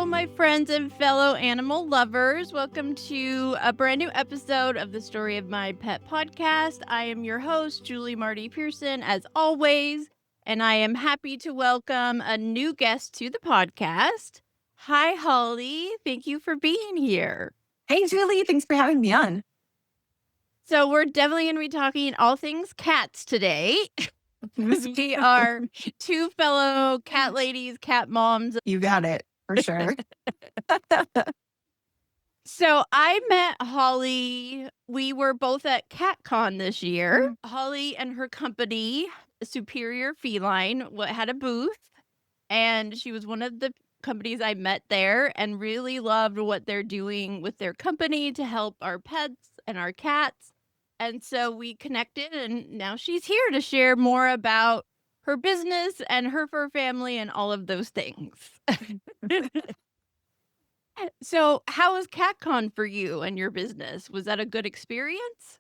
my friends and fellow animal lovers. Welcome to a brand new episode of the Story of My Pet podcast. I am your host, Julie Marty Pearson, as always, and I am happy to welcome a new guest to the podcast. Hi, Holly. Thank you for being here. Hey, Julie. Thanks for having me on. So we're definitely going to be talking all things cats today. We are two fellow cat ladies, cat moms. You got it, for sure. So I met Holly. We were both at CatCon this year. Holly and her company, Superior Feline, had a booth, and she was one of the companies I met there and really loved what they're doing with their company to help our pets and our cats. And so we connected, and now she's here to share more about her business and her fur family and all of those things. So how was CatCon for you and your business? Was that a good experience?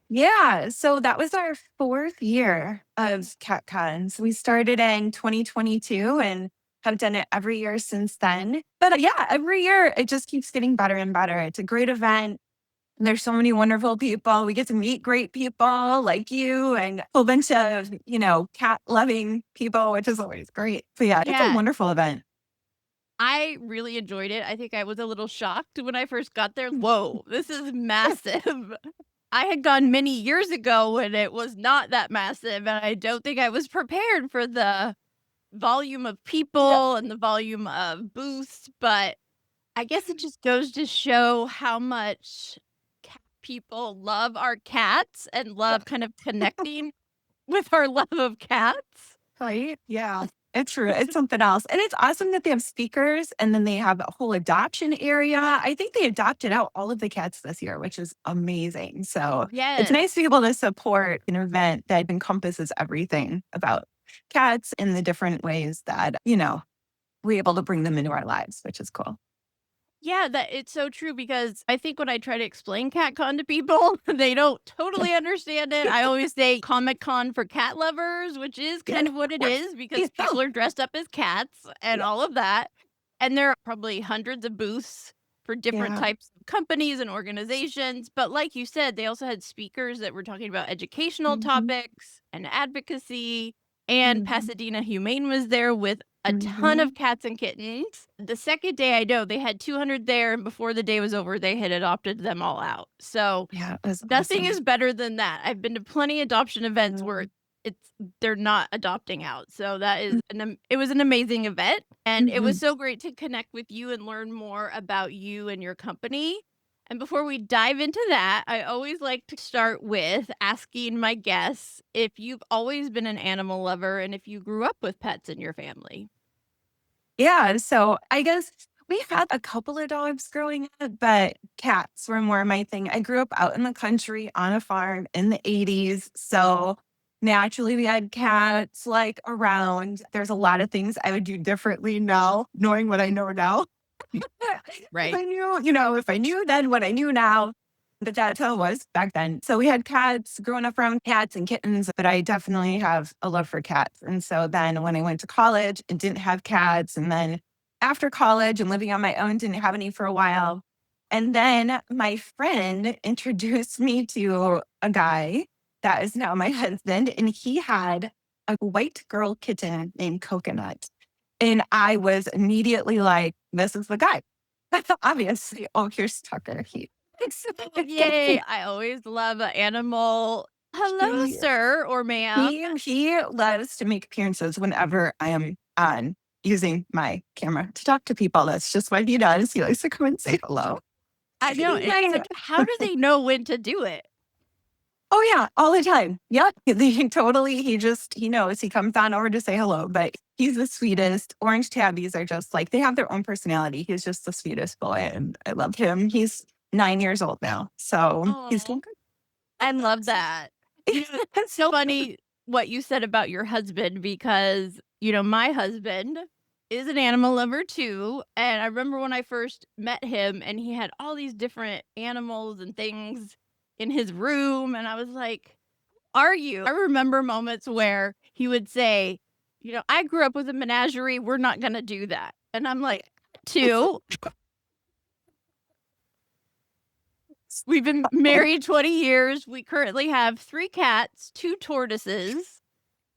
Yeah. So that was our 4th year of CatCon. So we started in 2022 and have done it every year since then. But yeah, every year it just keeps getting better and better. It's a great event. There's so many wonderful people. We get to meet great people like you and a whole bunch of, cat loving people, which is always great. So yeah, it's a wonderful event. I really enjoyed it. I think I was a little shocked when I first got there. Whoa, this is massive. I had gone many years ago when it was not that massive, and I don't think I was prepared for the volume of people and the volume of booths, but I guess it just goes to show how much cat people love our cats and love kind of connecting with our love of cats. Right? Yeah. It's true. It's something else. And it's awesome that they have speakers and then they have a whole adoption area. I think they adopted out all of the cats this year, which is amazing. So it's nice to be able to support an event that encompasses everything about cats in the different ways that, we're able to bring them into our lives, which is cool. Yeah, that it's so true because I think when I try to explain CatCon to people, they don't totally understand it. I always say Comic-Con for cat lovers, which is kind of what it is because people are dressed up as cats and all of that. And there are probably hundreds of booths for different types of companies and organizations. But like you said, they also had speakers that were talking about educational topics and advocacy. And Pasadena Humane was there with a ton of cats and kittens. The second day, I know they had 200 there, and before the day was over, they had adopted them all out. So nothing is better than that. I've been to plenty of adoption events where they're not adopting out. So that is it was an amazing event, and it was so great to connect with you and learn more about you and your company. And before we dive into that, I always like to start with asking my guests if you've always been an animal lover and if you grew up with pets in your family. Yeah. So I guess we had a couple of dogs growing up, but cats were more my thing. I grew up out in the country on a farm in the 80s. So naturally we had cats around. There's a lot of things I would do differently now, knowing what I know now. Right. If I knew then what I knew now, but that's how it was back then. So we had cats, growing up around cats and kittens, but I definitely have a love for cats. And so then when I went to college and didn't have cats, and then after college and living on my own, didn't have any for a while. And then my friend introduced me to a guy that is now my husband, and he had a white girl kitten named Coconut. And I was immediately like, this is the guy. Obviously. Oh, here's Tucker. Yay. I always love an animal. Hello, sir or ma'am. He loves to make appearances whenever I am on using my camera to talk to people. That's just what he does. He likes to come and say hello. I know. It's like, how do they know when to do it? Oh, yeah, all the time. Yep. He knows. He comes on over to say hello, but he's the sweetest. Orange tabbies are just they have their own personality. He's just the sweetest boy, and I love him. He's 9 years old now, so he's doing good. I love that. It's so funny what you said about your husband because, my husband is an animal lover too. And I remember when I first met him and he had all these different animals and things in his room. And I was like, are you? I remember moments where he would say, I grew up with a menagerie. We're not going to do that. And I'm like, 2. We've been married 20 years. We currently have 3 cats, 2 tortoises,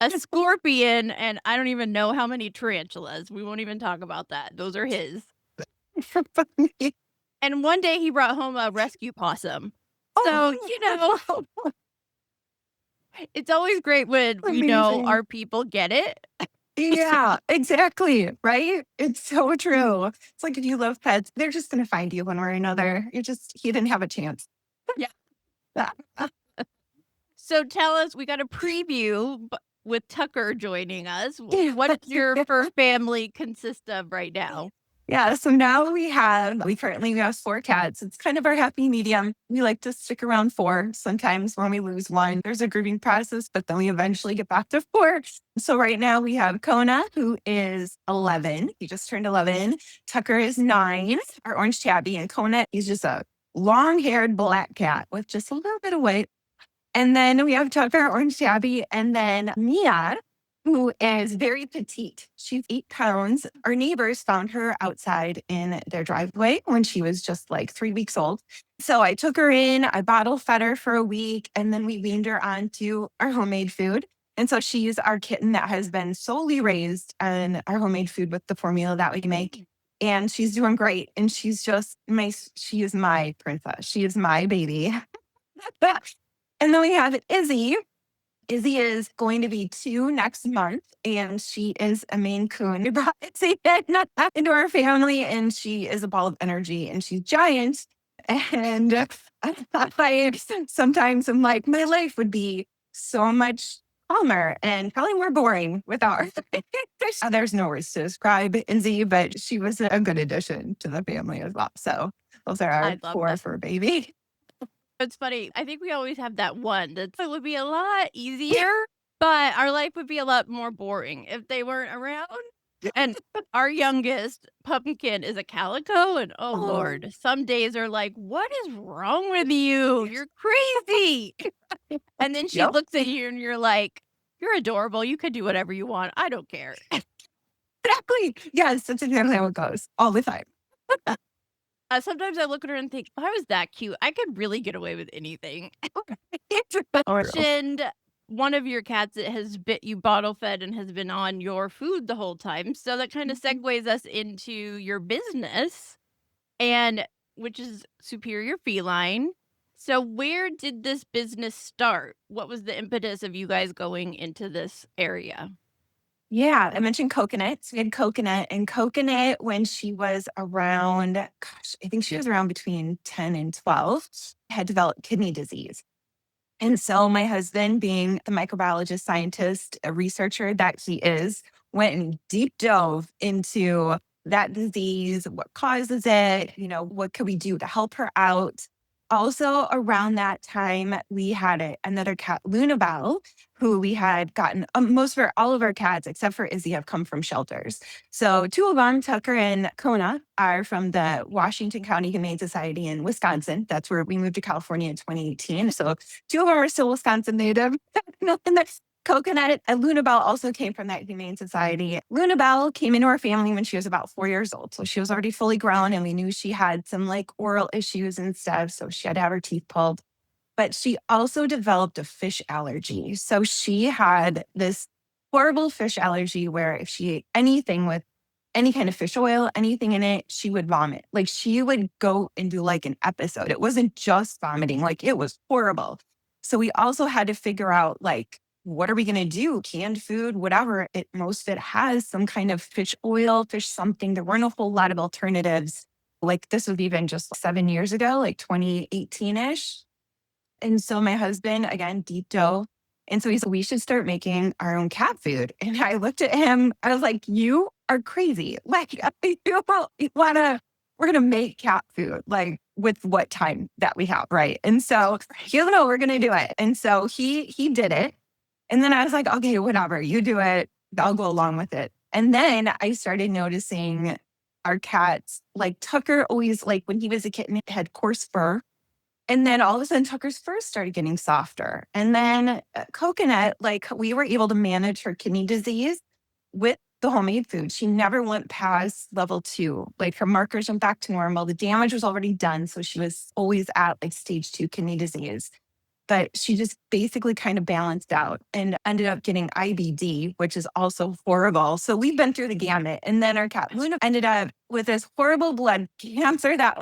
a scorpion, and I don't even know how many tarantulas. We won't even talk about that. Those are his. And one day he brought home a rescue possum. So, it's always great when we know Amazing. our people get it. Yeah, exactly. Right? It's so true. It's like if you love pets, they're just going to find you one way or another. He didn't have a chance. Yeah. Yeah. So tell us, we got a preview with Tucker joining us. What does your fur family consist of right now? Yeah, so now we currently have 4 cats. It's kind of our happy medium. We like to stick around 4. Sometimes when we lose one, there's a grieving process, but then we eventually get back to 4. So right now we have Kona, who is 11. He just turned 11. Tucker is 9, our orange tabby. And Kona is just a long-haired black cat with just a little bit of white. And then we have Tucker, orange tabby, and then Mia, who is very petite. She's 8 pounds. Our neighbors found her outside in their driveway when she was just like 3 weeks old. So I took her in, I bottle fed her for a week, and then we weaned her onto our homemade food. And so she's our kitten that has been solely raised on our homemade food with the formula that we make. And she's doing great. And she is my princess. She is my baby. And then we have Izzy. Izzy is going to be 2 next month, and she is a Maine Coon. We brought Izzy into our family, and she is a ball of energy, and she's giant. And I sometimes I'm like, my life would be so much calmer and probably more boring without her. There's no words to describe Izzy, but she was a good addition to the family as well. So those are our 4 for baby. It's funny. I think we always have that one that it would be a lot easier, but our life would be a lot more boring if they weren't around. And our youngest Pumpkin is a calico, and oh Lord, some days are like, what is wrong with you? You're crazy. And then she looks at you and you're like, you're adorable. You could do whatever you want. I don't care. Exactly. Yes, that's exactly how it goes all the time. Sometimes I look at her and think, if I was that cute, I could really get away with anything. Mentioned one of your cats that has bit you bottle fed and has been on your food the whole time. So that kind of segues us into your business, and which is Superior Feline. So where did this business start? What was the impetus of you guys going into this area? Yeah, I mentioned Coconut. So we had Coconut, and Coconut, when she was around, I think she was around between 10 and 12, had developed kidney disease. And so my husband, being the microbiologist, scientist, a researcher that he is, went and deep dove into that disease, what causes it, what could we do to help her out. Also, around that time, we had another cat, Lunabelle, who we had gotten all of our cats, except for Izzy, have come from shelters. So 2 of them, Tucker and Kona, are from the Washington County Humane Society in Wisconsin. That's where we moved to California in 2018. So 2 of them are still Wisconsin native. Coconut and Lunabelle also came from that Humane Society. Lunabelle came into our family when she was about 4 years old. So she was already fully grown, and we knew she had some like oral issues and stuff. So she had to have her teeth pulled. But she also developed a fish allergy. So she had this horrible fish allergy where if she ate anything with any kind of fish oil, anything in it, she would vomit. Like she would go into like an episode. It wasn't just vomiting, like it was horrible. So we also had to figure out like, what are we going to do? Canned food, whatever. Most of it has some kind of fish oil, fish something. There weren't a whole lot of alternatives. Like this was even just 7 years ago, like 2018-ish. And so my husband, again, deep dove. And so he said, we should start making our own cat food. And I looked at him, I was like, you are crazy. Like, we're going to make cat food, like with what time that we have, right? And so he was like, no, we're going to do it. And so he did it. And then I was like, okay, whatever, you do it. I'll go along with it. And then I started noticing our cats, like Tucker always, like when he was a kitten, had coarse fur. And then all of a sudden, Tucker's fur started getting softer. And then Coconut, like we were able to manage her kidney disease with the homemade food. She never went past level 2. Like her markers went back to normal. The damage was already done. So she was always at like stage 2 kidney disease. But she just basically kind of balanced out and ended up getting IBD, which is also horrible. So we've been through the gamut. And then our cat Luna ended up with this horrible blood cancer that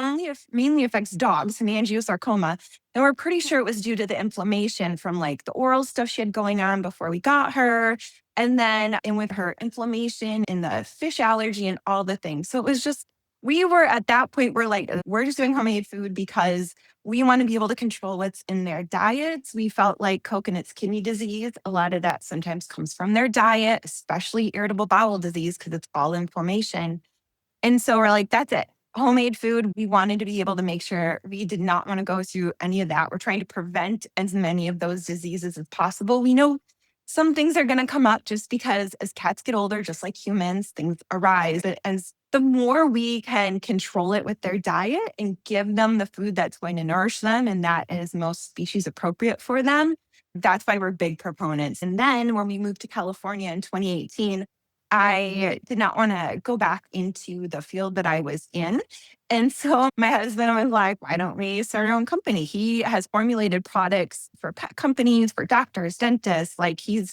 mainly affects dogs, and angiosarcoma. And we're pretty sure it was due to the inflammation from like the oral stuff she had going on before we got her. And with her inflammation and the fish allergy and all the things. So it was just, we were at that point, we're like, we're just doing homemade food because we want to be able to control what's in their diets. We felt like coconut's kidney disease, a lot of that sometimes comes from their diet, especially irritable bowel disease, because it's all inflammation. And so we're like, that's it. Homemade food. We wanted to be able to make sure we did not want to go through any of that. We're trying to prevent as many of those diseases as possible. We know some things are going to come up just because as cats get older, just like humans, things arise. But as the more we can control it with their diet and give them the food that's going to nourish them and that is most species appropriate for them, that's why we're big proponents. And then when we moved to California in 2018, I did not want to go back into the field that I was in. And so my husband was like, why don't we start our own company? He has formulated products for pet companies, for doctors, dentists. Like he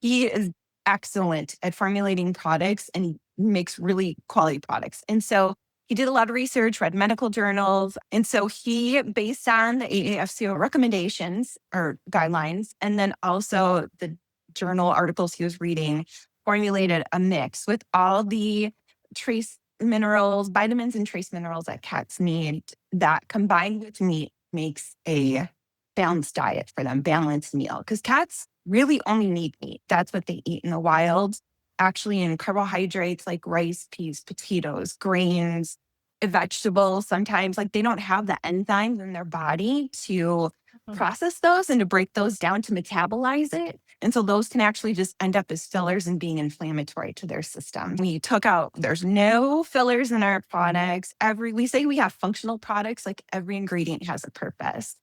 is excellent at formulating products and he makes really quality products. And so he did a lot of research, read medical journals. And so he, based on the AAFCO recommendations or guidelines, and then also the journal articles he was reading, formulated a mix with all the trace minerals, vitamins and trace minerals that cats need that combined with meat makes a balanced diet for them, balanced meal. Because cats really only need meat. That's what they eat in the wild. Actually, in carbohydrates like rice, peas, potatoes, grains, vegetables, sometimes like they don't have the enzymes in their body to process those and to break those down to metabolize it. And so those can actually just end up as fillers and being inflammatory to their system. We took out, there's no fillers in our products. We say we have functional products, like every ingredient has a purpose.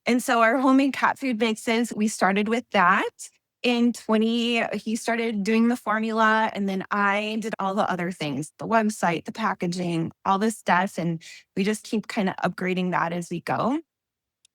And so our homemade cat food mixes, we started with that. He started doing the formula, and then I did all the other things, the website, the packaging, all this stuff. And we just keep kind of upgrading that as we go.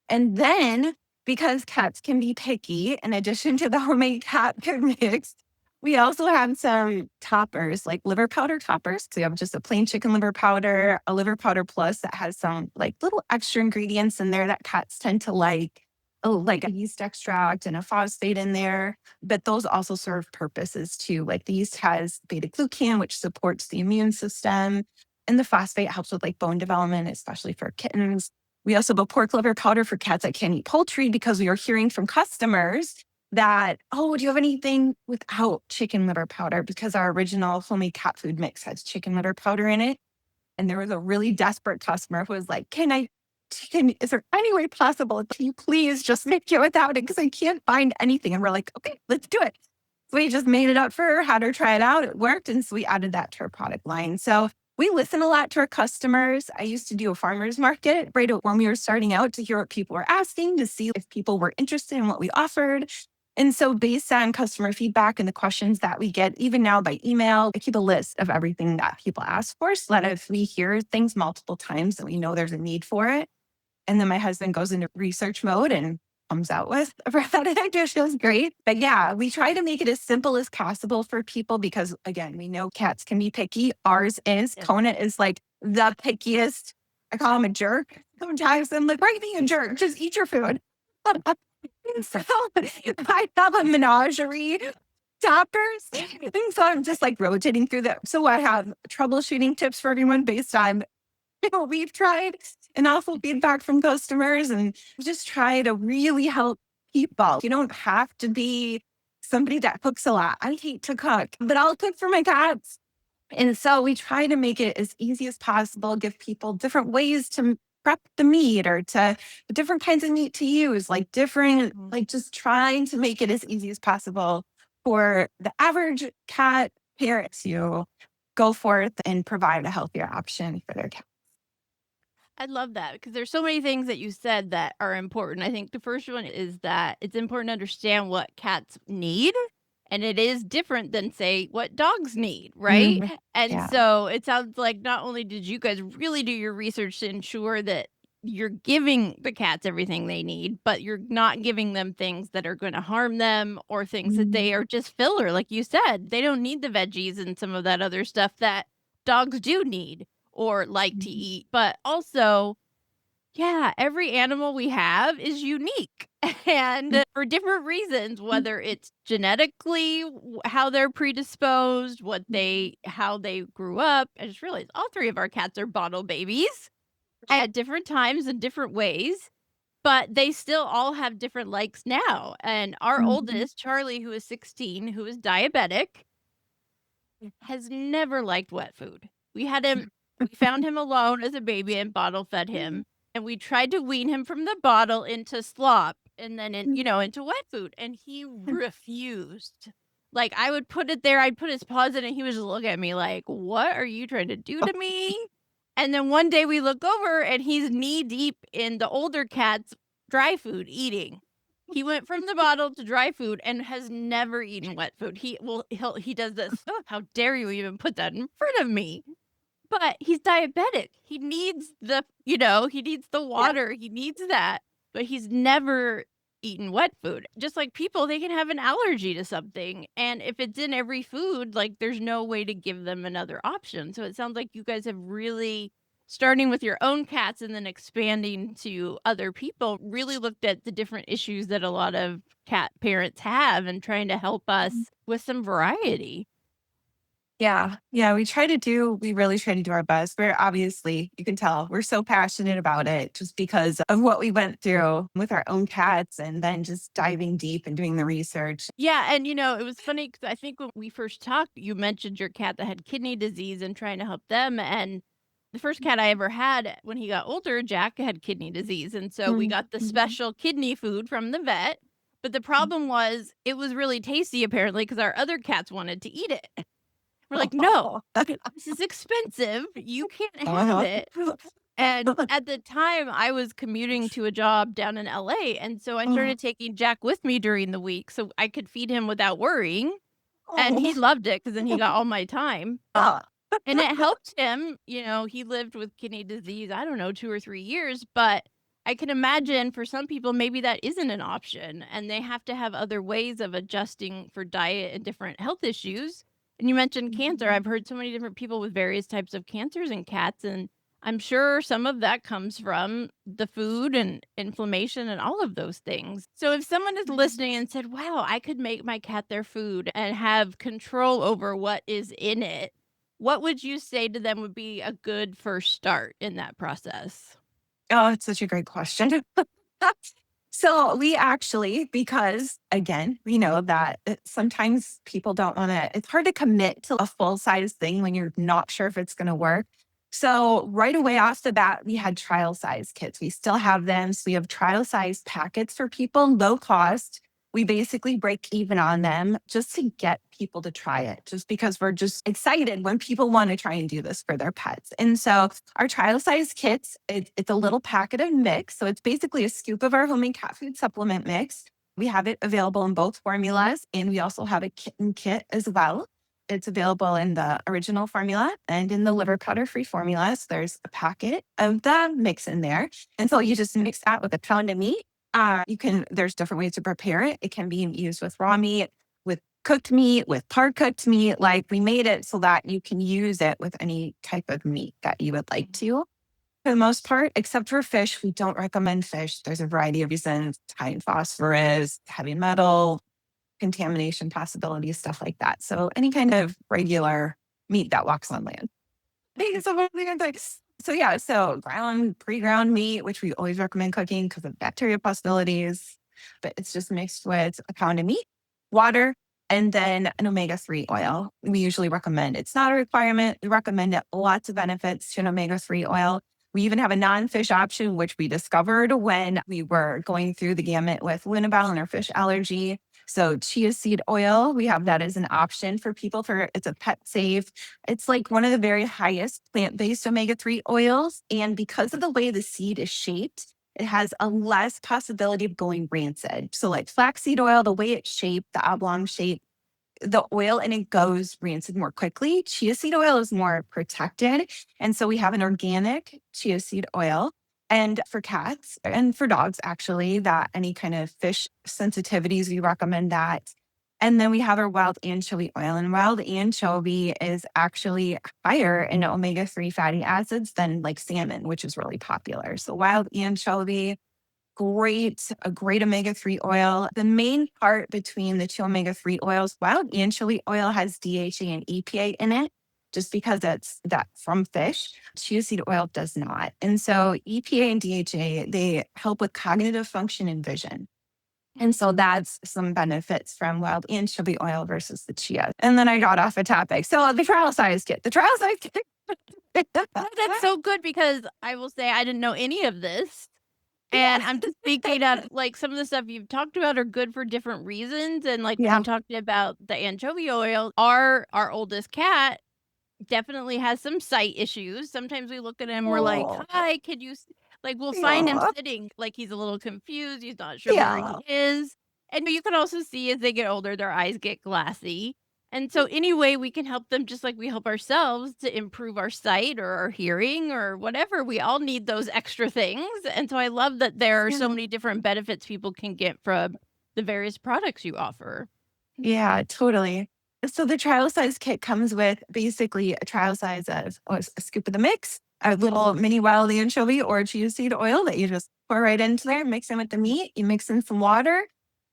And then, because cats can be picky, in addition to the homemade cat food mix, we also have some toppers, like liver powder toppers. So we have just a plain chicken liver powder, a liver powder plus that has some like little extra ingredients in there that cats tend to like. Oh, like a yeast extract and a phosphate in there. But those also serve purposes too. Like the yeast has beta glucan, which supports the immune system. And the phosphate helps with like bone development, especially for kittens. We also have a pork liver powder for cats that can't eat poultry because we are hearing from customers that, oh, do you have anything without chicken liver powder? Because our original homemade cat food mix has chicken liver powder in it. And there was a really desperate customer who was like, is there any way possible? Can you please just make it without it? Because I can't find anything. And we're like, okay, let's do it. So we just made it up for her, had her try it out. It worked. And so we added that to our product line. So we listen a lot to our customers. I used to do a farmer's market right when we were starting out to hear what people were asking, to see if people were interested in what we offered. And so based on customer feedback and the questions that we get, even now by email, I keep a list of everything that people ask for so that if we hear things multiple times and we know there's a need for it. And then my husband goes into research mode and comes out with a repetitive dish. It was great. But yeah, we try to make it as simple as possible for people because, again, we know cats can be picky. Ours is. Yeah. Kona is like the pickiest. I call him a jerk. Sometimes I'm like, why are you being a jerk? Just eat your food. So I have a menagerie toppers. And so I'm just like rotating through that. So I have troubleshooting tips for everyone based on what we've tried and also feedback from customers and just try to really help people. You don't have to be somebody that cooks a lot. I hate to cook, but I'll cook for my cats. And so we try to make it as easy as possible, give people different ways to prep the meat or to different kinds of meat to use, like just trying to make it as easy as possible for the average cat parent to go forth and provide a healthier option for their cat. I love that because there's so many things that you said that are important. I think the first one is that it's important to understand what cats need And it is different than, say, what dogs need, right? Mhm. And Yeah. so it sounds like not only did you guys really do your research to ensure that you're giving the cats everything they need, but you're not giving them things that are going to harm them or things that Mhm. they are just filler. Like you said, they don't need the veggies and some of that other stuff that dogs do need or like to Mhm. eat. But also, yeah, every animal we have is unique and for different reasons, whether it's genetically, how they're predisposed, how they grew up. I just realized all three of our cats are bottle babies at different times in different ways, but they still all have different likes now. And our Mhm. oldest, Charlie, who is 16, who is diabetic, has never liked wet food. We found him alone as a baby and bottle fed him, and we tried to wean him from the bottle into slop and then into wet food, and he refused. Like, I would put it there, I'd put his paws in, and he would just look at me like, "What are you trying to do to me?" And then one day we look over and he's knee deep in the older cat's dry food eating. He went from the bottle to dry food and has never eaten wet food. He does this, "Oh, how dare you even put that in front of me?" But he's diabetic. He needs the Yeah. water, he needs that, but he's never eaten wet food. Just like people, they can have an allergy to something, and if it's in every food, like, there's no way to give them another option. So it sounds like you guys have really, starting with your own cats and then expanding to other people, really looked at the different issues that a lot of cat parents have and trying to help us with some variety. Yeah. Yeah. We really try to do our best. We're obviously, you can tell, we're so passionate about it just because of what we went through with our own cats and then just diving deep and doing the research. Yeah, and, it was funny because I think when we first talked, you mentioned your cat that had kidney disease and trying to help them, and the first cat I ever had, when he got older, Jack had kidney disease, and so we Mhm. got the special kidney food from the vet, but the problem was it was really tasty apparently because our other cats wanted to eat it. We're like, "No, this is expensive, you can't have Uh-huh. it." And at the time, I was commuting to a job down in LA, and so I Oh, started taking Jack with me during the week so I could feed him without worrying, and he oh, loved it because then he got all my time, oh. and it helped him. He lived with kidney disease, I don't know, 2 or 3 years, but I can imagine for some people, maybe that isn't an option, and they have to have other ways of adjusting for diet and different health issues. And you mentioned cancer. I've heard so many different people with various types of cancers in cats, and I'm sure some of that comes from the food and inflammation and all of those things. So if someone is listening and said, "Wow, I could make my cat their food and have control over what is in it," what would you say to them would be a good first start in that process? Oh, it's such a great question. So we actually, because again, we know that sometimes people don't want to, it's hard to commit to a full size thing when you're not sure if it's going to work. So right away off the bat, we had trial size kits. We still have them. So we have trial size packets for people, low cost. We basically break even on them just to get people to try it, just because we're just excited when people want to try and do this for their pets. And so our trial size kits, it's a little packet of mix. So it's basically a scoop of our homemade cat food supplement mix. We have it available in both formulas, and we also have a kitten kit as well. It's available in the original formula and in the liver cutter free formula. So there's a packet of the mix in there. And so you just mix that with a pound of meat. There's different ways to prepare it. It can be used with raw meat, with cooked meat, with part cooked meat. Like, we made it so that you can use it with any type of meat that you would like to. For the most part, except for fish, we don't recommend fish. There's a variety of reasons: high in phosphorus, heavy metal, contamination possibilities, stuff like that. So any kind of regular meat that walks on land. So yeah, so pre-ground meat, which we always recommend cooking because of bacteria possibilities, but it's just mixed with a pound of meat, water, and then an omega-3 oil. We usually recommend, it's not a requirement. We recommend it. Lots of benefits to an omega-3 oil. We even have a non-fish option, which we discovered when we were going through the gamut with Lunabelle and our fish allergy. So chia seed oil, we have that as an option for people. It's a pet safe. It's like one of the very highest plant-based omega-3 oils. And because of the way the seed is shaped, it has a less possibility of going rancid. So like flaxseed oil, the way it's shaped, the oblong shape, the oil in it goes rancid more quickly. Chia seed oil is more protected. And so we have an organic chia seed oil. And for cats and for dogs, actually, that any kind of fish sensitivities, we recommend that. And then we have our wild anchovy oil. And wild anchovy is actually higher in omega-3 fatty acids than like salmon, which is really popular. So wild anchovy, a great omega-3 oil. The main part between the two omega-3 oils, wild anchovy oil has DHA and EPA in it, just because that's from fish. Chia seed oil does not. And so EPA and DHA, they help with cognitive function and vision. And so that's some benefits from wild anchovy oil versus the chia. And then I got off a topic. So the trial size kit. That's so good because I will say I didn't know any of this. And I'm just thinking of like some of the stuff you've talked about are good for different reasons. And like when Yeah. you talked about the anchovy oil, our oldest cat definitely has some sight issues. Sometimes we look at him, we're like, Oh, hi, could you like we'll find him yeah. sitting like he's a little confused, he's not sure where Yeah. he is. And you can also see as they get older, their eyes get glassy. And so any way we can help them just like we help ourselves to improve our sight or our hearing or whatever, we all need those extra things. And so I love that there are so many different benefits people can get from the various products you offer. Yeah, totally. So the trial size kit comes with basically a trial size of a scoop of the mix, a little mini wild anchovy or chia seed oil that you just pour right into there, mix in with the meat, you mix in some water,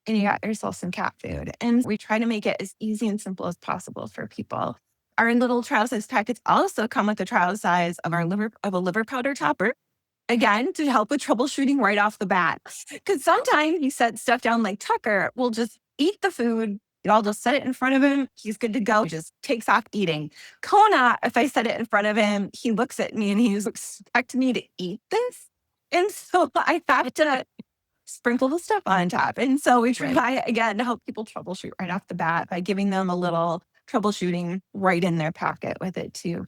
and you got yourself some cat food. And we try to make it as easy and simple as possible for people. Our little trial size packets also come with the trial size of a liver powder topper. Again, to help with troubleshooting right off the bat. Because sometimes you set stuff down like Tucker will just eat the food. I'll just set it in front of him. He's good to go. He just takes off eating. Kona, if I set it in front of him, he looks at me and he's expect me to eat this. And so I have to sprinkle the stuff on top. And so we try again to help people troubleshoot right off the bat by giving them a little troubleshooting right in their pocket with it too.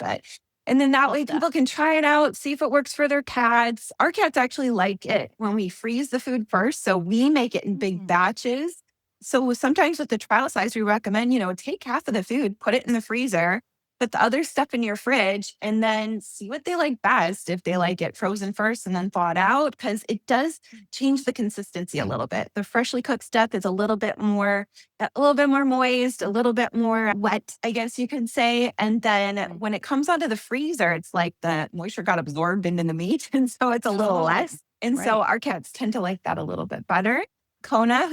And then that way people can try it out, see if it works for their cats. Our cats actually like it when we freeze the food first. So we make it in big batches. So sometimes with the trial size, we recommend, take half of the food, put it in the freezer, put the other stuff in your fridge, and then see what they like best. If they like it frozen first and then thawed out, because it does change the consistency a little bit. The freshly cooked stuff is a little bit more moist, a little bit more wet, I guess you could say. And then when it comes out of the freezer, it's like the moisture got absorbed into the meat. And so it's a little less. And so our cats tend to like that a little bit better. Kona,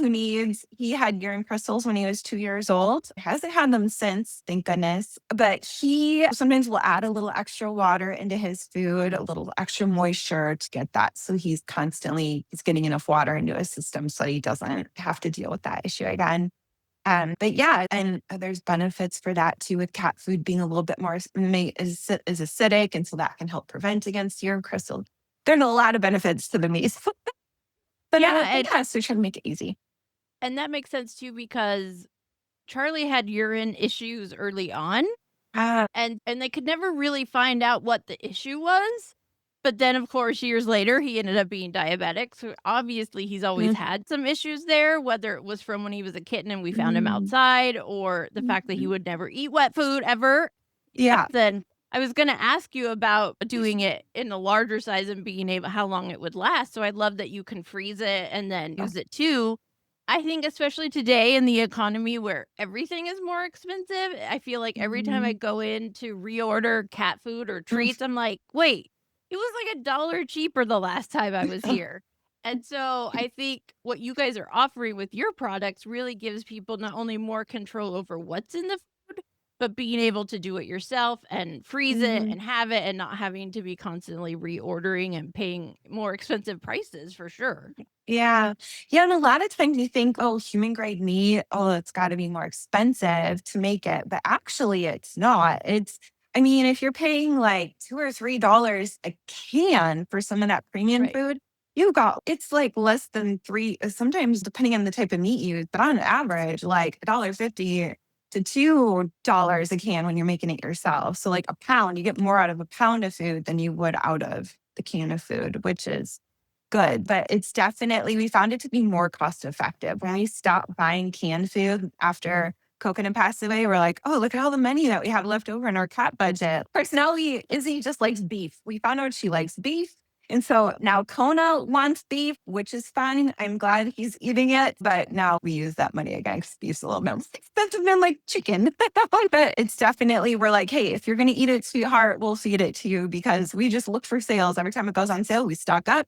he had urine crystals when he was 2 years old. Hasn't had them since, thank goodness. But he sometimes will add a little extra water into his food, a little extra moisture to get that. So he's getting enough water into his system so he doesn't have to deal with that issue again. But yeah, and there's benefits for that too, with cat food being a little bit more is acidic. And so that can help prevent against urine crystal. There are a lot of benefits to the meat. But so we try to make it easy. And that makes sense too because Charlie had urine issues early on, and they could never really find out what the issue was. But then, of course, years later, he ended up being diabetic. So obviously, he's always had some issues there, whether it was from when he was a kitten and we found him outside, or the fact that he would never eat wet food ever. Yeah. Then I was going to ask you about doing it in a larger size and being able how long it would last. So I love that you can freeze it and then use it too. I think especially today in the economy where everything is more expensive, I feel like every time I go in to reorder cat food or treats, I'm like, wait, it was like $1 cheaper the last time I was here. And so I think what you guys are offering with your products really gives people not only more control over what's in the food, but being able to do it yourself and freeze it and have it and not having to be constantly reordering and paying more expensive prices for sure. Yeah. Yeah. And a lot of times you think, oh, human grade meat, it's got to be more expensive to make it. But actually, it's not. If you're paying like $2 or $3 a can for some of that premium food, it's like less than three, sometimes depending on the type of meat you use, but on average, like $1.50 to $2 a can when you're making it yourself. So like a pound, you get more out of a pound of food than you would out of the can of food, which is good. But it's definitely, we found it to be more cost effective. When we stopped buying canned food after Coconut passed away, we're like, oh, look at all the money that we have left over in our cat budget. Of course, now Izzy just likes beef. We found out she likes beef. And so now Kona wants beef, which is fine. I'm glad he's eating it. But now we use that money again because beef's a little bit more expensive than like chicken. But it's definitely, we're like, hey, if you're going to eat it, sweetheart, we'll feed it to you because we just look for sales. Every time it goes on sale, we stock up.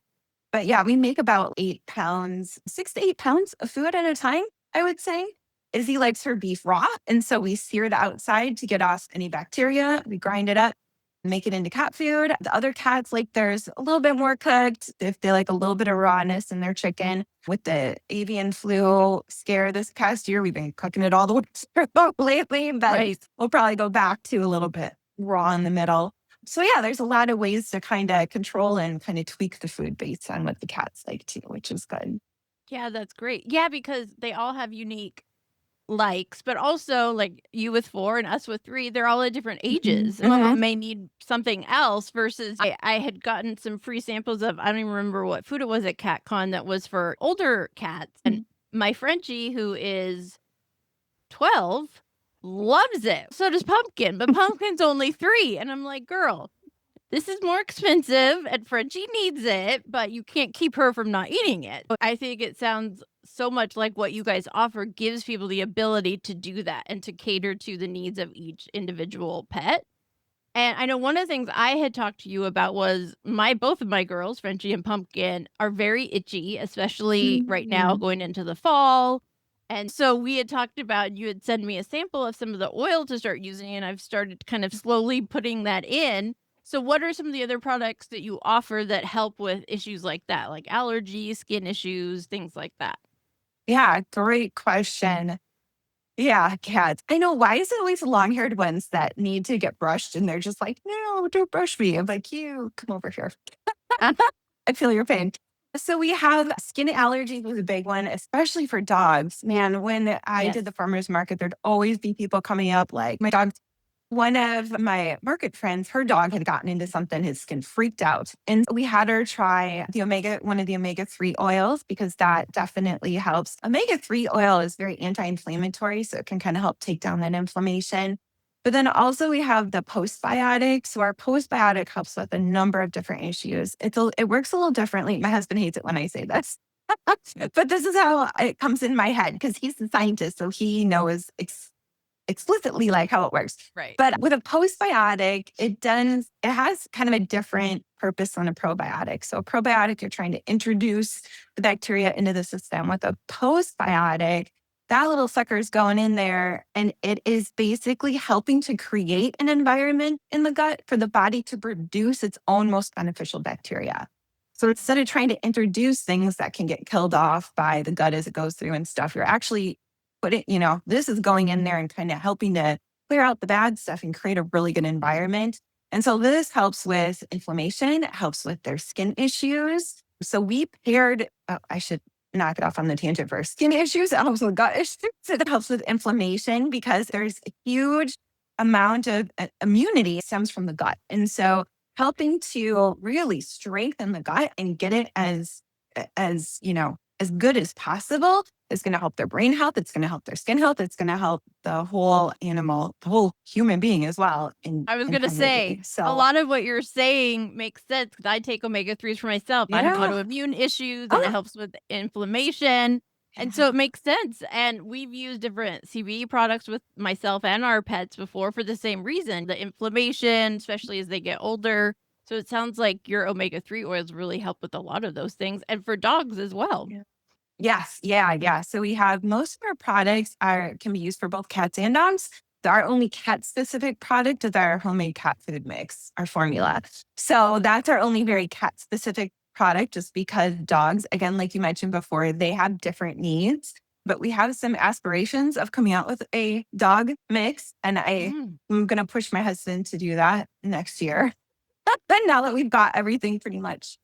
But yeah, we make about 8 pounds, 6 to 8 pounds of food at a time, I would say. Izzy likes her beef raw. And so we sear it outside to get off any bacteria. We grind it up, make it into cat food. The other cats like theirs a little bit more cooked if they like a little bit of rawness in their chicken. With the avian flu scare this past year, we've been cooking it all the way through lately, but we'll probably go back to a little bit raw in the middle. So yeah, there's a lot of ways to kind of control and kind of tweak the food based on what the cats like too, which is good. Yeah, that's great. Yeah, because they all have unique likes, but also like you with 4 and us with 3, they're all at different ages. Some of them may need something else versus I had gotten some free samples of, I don't even remember what food it was at CatCon that was for older cats. And my Frenchie, who is 12, loves it. So does Pumpkin, but Pumpkin's only 3. And I'm like, girl, this is more expensive and Frenchie needs it, but you can't keep her from not eating it. I think it sounds so much like what you guys offer gives people the ability to do that and to cater to the needs of each individual pet. And I know one of the things I had talked to you about was both of my girls, Frenchie and Pumpkin, are very itchy, especially right now going into the fall. And so we had talked about, you had sent me a sample of some of the oil to start using, and I've started kind of slowly putting that in. So what are some of the other products that you offer that help with issues like that, like allergies, skin issues, things like that? Yeah, great question. Yeah, cats. I know. Why is it always the long-haired ones that need to get brushed and they're just like, no, don't brush me. I'm like, you come over here. I feel your pain. So we have skin allergies was a big one, especially for dogs. Man, when I did the farmer's market, there'd always be people coming up like, my dog. One of my market friends, her dog had gotten into something, his skin freaked out. And we had her try one of the omega-3 oils, because that definitely helps. Omega-3 oil is very anti-inflammatory, so it can kind of help take down that inflammation. But then also we have the postbiotic. So our postbiotic helps with a number of different issues. It works a little differently. My husband hates it when I say this. But this is how it comes in my head because he's a scientist. So he knows explicitly like how it works. Right. But with a postbiotic, it has kind of a different purpose than a probiotic. So a probiotic, you're trying to introduce the bacteria into the system. With a postbiotic, that little sucker is going in there and it is basically helping to create an environment in the gut for the body to produce its own most beneficial bacteria. So instead of trying to introduce things that can get killed off by the gut as it goes through and stuff, you're actually this is going in there and kind of helping to clear out the bad stuff and create a really good environment. And so this helps with inflammation. It helps with their skin issues. So we paired, I should knock it off on the tangent first. Skin issues, it helps with gut issues. It helps with inflammation because there's a huge amount of immunity stems from the gut. And so helping to really strengthen the gut and get it as good as possible is going to help their brain health. It's going to help their skin health. It's going to help the whole animal, the whole human being as well. I was going to say, a lot of what you're saying makes sense because I take omega-3s for myself. I have autoimmune issues and it helps with inflammation. And so it makes sense. And we've used different CBD products with myself and our pets before for the same reason, the inflammation, especially as they get older. So it sounds like your omega-3 oils really help with a lot of those things and for dogs as well. Yeah. Yes. Yeah. So we have most of our products can be used for both cats and dogs. Our only cat specific product is our homemade cat food mix, our formula. So that's our only very cat specific product, just because dogs, again, like you mentioned before, they have different needs. But we have some aspirations of coming out with a dog mix. And I'm going to push my husband to do that next year. But now that we've got everything pretty much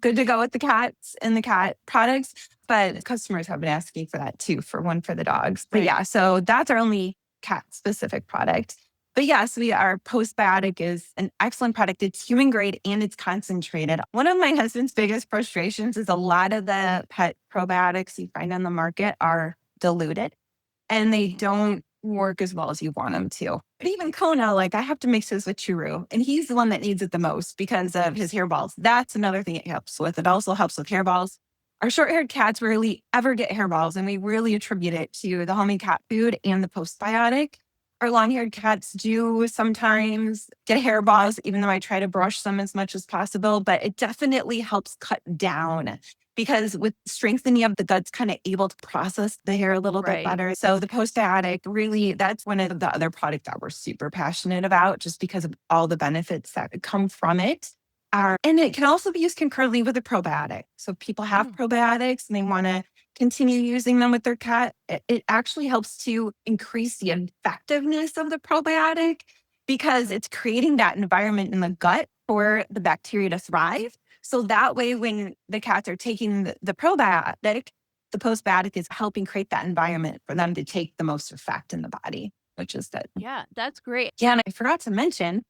good to go with the cats and the cat products, but customers have been asking for that too, for one for the dogs. But yeah, so that's our only cat specific product. But yes, our postbiotic is an excellent product. It's human grade and it's concentrated. One of my husband's biggest frustrations is a lot of the pet probiotics you find on the market are diluted and they don't work as well as you want them to. But even Kona, like I have to mix his with Churu, and he's the one that needs it the most because of his hairballs. That's another thing it helps with. It also helps with hairballs. Our short-haired cats rarely ever get hairballs, and we really attribute it to the homemade cat food and the postbiotic. Our long-haired cats do sometimes get hairballs, even though I try to brush them as much as possible, but it definitely helps cut down because with strengthening of the gut's kind of able to process the hair a little bit better. So the postbiotic, really, that's one of the other products that we're super passionate about just because of all the benefits that come from it. And it can also be used concurrently with a probiotic. So if people have probiotics and they want to continue using them with their cat, it actually helps to increase the effectiveness of the probiotic because it's creating that environment in the gut for the bacteria to thrive. So that way, when the cats are taking the probiotic, the postbiotic is helping create that environment for them to take the most effect in the body, which is good. Yeah, that's great. Yeah, and I forgot to mention,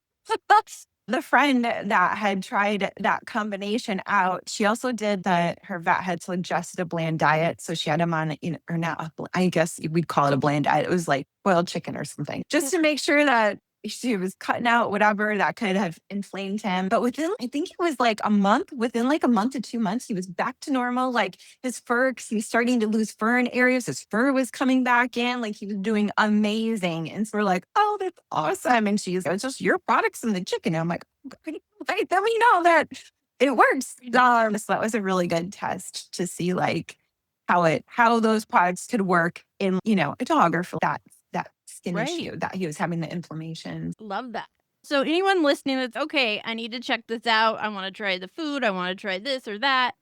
the friend that had tried that combination out, she also did her vet had suggested a bland diet. So she had him on, or not, I guess we'd call it a bland diet. It was like boiled chicken or something, just to make sure that she was cutting out whatever that could have inflamed him. But I think it was like within like a month to 2 months, he was back to normal. Like his fur, he was starting to lose fur in areas. His fur was coming back in. Like he was doing amazing. And so we're like, oh, that's awesome. And she's like, it's just your products and the chicken. And I'm like, right, then we know that it works. So that was a really good test to see like how those products could work in, a dog or for that skin issue that he was having the inflammation. Love that. So anyone listening that's okay, I need to check this out. I want to try the food. I want to try this or that.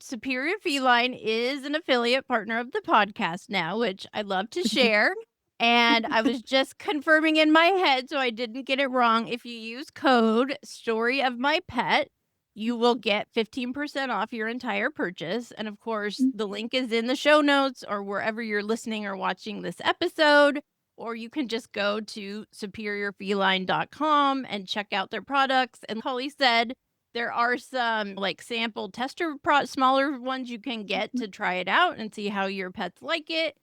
Superior Feline is an affiliate partner of the podcast now, which I love to share. And I was just confirming in my head so I didn't get it wrong. If you use code Story of My Pet, you will get 15% off your entire purchase. And of course, the link is in the show notes or wherever you're listening or watching this episode. Or you can just go to SuperiorFeline.com and check out their products. And Holly said there are some like sample tester smaller ones you can get to try it out and see how your pets like it.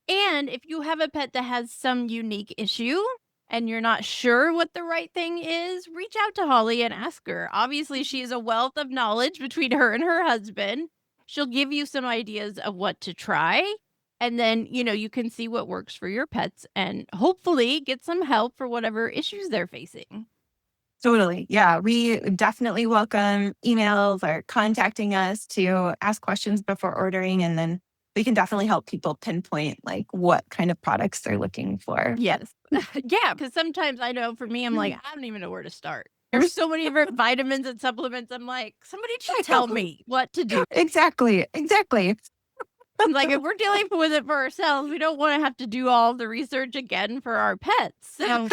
And if you have a pet that has some unique issue and you're not sure what the right thing is, reach out to Holly and ask her. Obviously, she is a wealth of knowledge between her and her husband. She'll give you some ideas of what to try. And then, you can see what works for your pets and hopefully get some help for whatever issues they're facing. Totally. Yeah. We definitely welcome emails or contacting us to ask questions before ordering. And then we can definitely help people pinpoint like what kind of products they're looking for. Yes. Yeah. Because sometimes I know for me, I'm like, I don't even know where to start. There's so many different vitamins and supplements. I'm like, somebody should tell me what to do. Exactly. Like, if we're dealing with it for ourselves, we don't want to have to do all the research again for our pets. So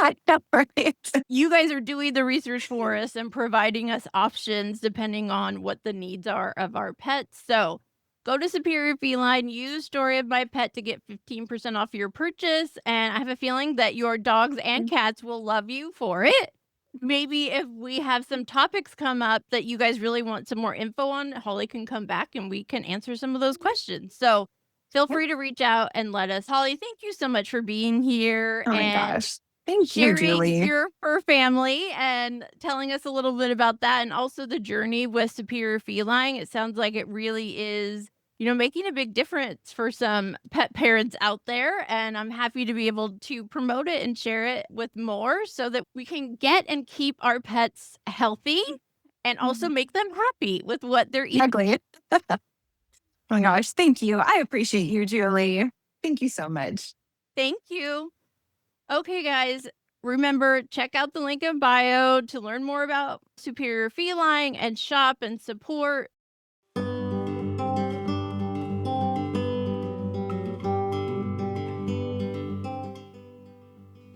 you guys are doing the research for us and providing us options depending on what the needs are of our pets. So go to Superior Feline, use Story of My Pet to get 15% off your purchase. And I have a feeling that your dogs and cats will love you for it. Maybe if we have some topics come up that you guys really want some more info on, Holly can come back and we can answer some of those questions. So feel free to reach out and let us. Holly, thank you so much for being here. Oh my gosh. Thank you, Julie. Sharing your fur family and telling us a little bit about that and also the journey with Superior Feline. It sounds like it really is, making a big difference for some pet parents out there. And I'm happy to be able to promote it and share it with more so that we can get and keep our pets healthy and also make them happy with what they're eating. Exactly. Oh my gosh. Thank you. I appreciate you, Julie. Thank you so much. Thank you. Okay, guys. Remember, check out the link in bio to learn more about Superior Feline and shop and support.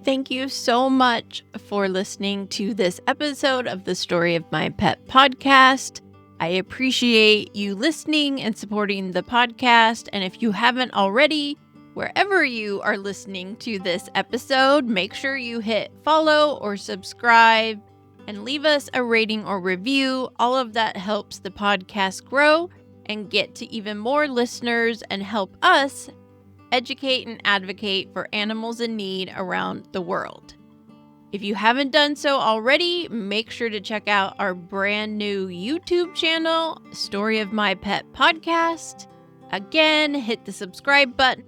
Thank you so much for listening to this episode of the Story of My Pet podcast. I appreciate you listening and supporting the podcast. And if you haven't already, wherever you are listening to this episode, make sure you hit follow or subscribe and leave us a rating or review. All of that helps the podcast grow and get to even more listeners and help us educate and advocate for animals in need around the world. If you haven't done so already, make sure to check out our brand new YouTube channel, Story of My Pet Podcast. Again, hit the subscribe button.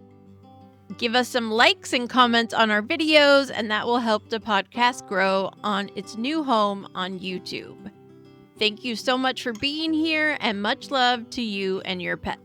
Give us some likes and comments on our videos, and that will help the podcast grow on its new home on YouTube. Thank you so much for being here, and much love to you and your pet.